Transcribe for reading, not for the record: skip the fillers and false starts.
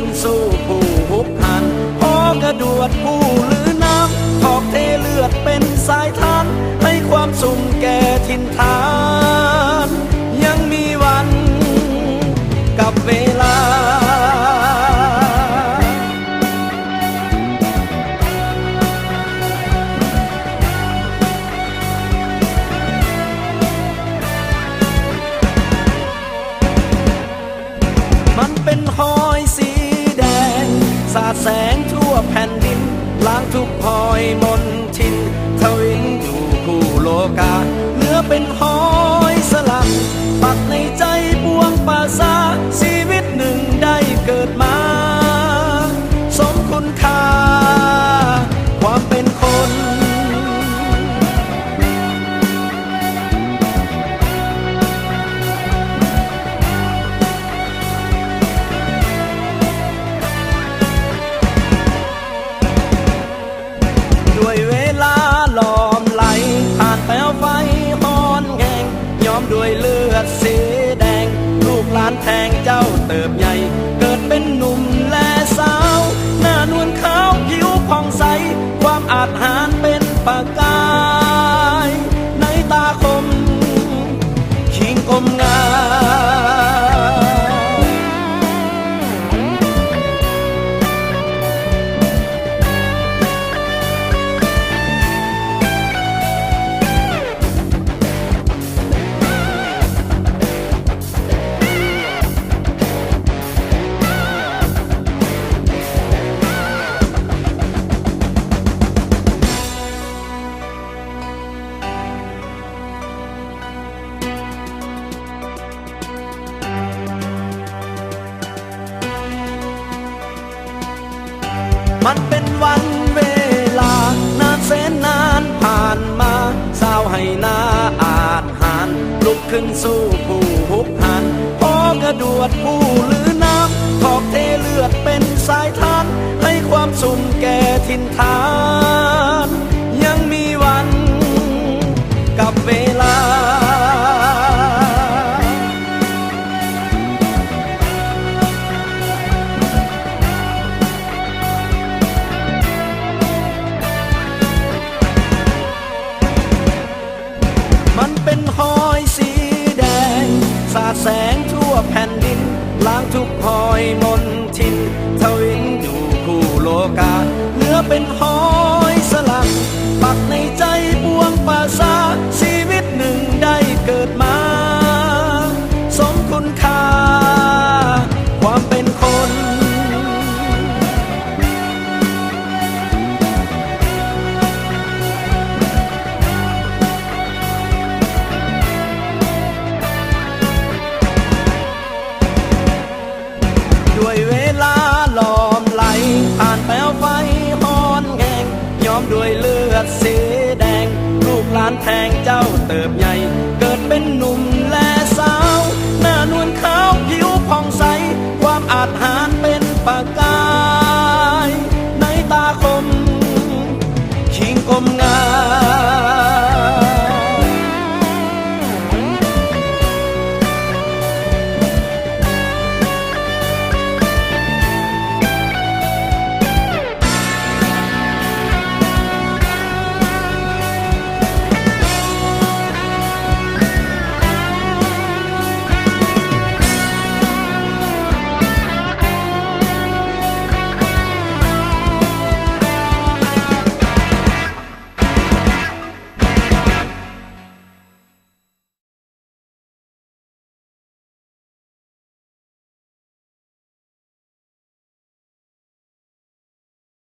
ขึ้นสู้ผู้หุบหันพอกระดวดผู้หรือน้ำขอกเทเลือดเป็นสายทานให้ความสุขแก่ถิ่นฐานยังมีวันกับเวลามันเป็นหอยสีแดงสาดแสงทั่วแผ่นดินล้างทุกหอยมนทินทวินอยู่คู่โลกาเนื้อเป็นหอยสลักปักในใจปวงประสาชีวิตหนึ่งได้เกิดมาสมคุณค่าความเป็นคนด้วยเวลาหลอมไหลผ่านแปลวไฟฮอนแห่งย้อมด้วยเลือดสีแดงลูกหลานแทงเจ้าเติบใหญ่เกิดเป็นหนุ่มและสาวหน้านวลขาวผิวผ่องใสความอาจหาญเป็นประกายในตาคมขิงกลมงามมันเป็นวันเวลานานแสนนานผ่านมาสาวให้นาอาจหารลุกขึ้นสู้ผู้หุบหันพอกระดวดผู้หรือน้ำขอกเทเลือดเป็นสายทานให้ความสุขแก่ถิ่นฐานยังมีวันกับเวลามันเป็นหอยสีแดงสาดแสงทั่วแผ่นดินล้างทุกหอยมนทินทวินอยู่คู่โลกาเนื้อเป็นหอยสลักปักในใจปวงประสาชีวิตหนึ่งได้เกิดมาสมคุณค่าความเป็นคนด้วยเวลาหลอมไหลผ่านแปลวไฟฮอนแห่งย้อมด้วยเลือดสีแดงลูกหลานแทง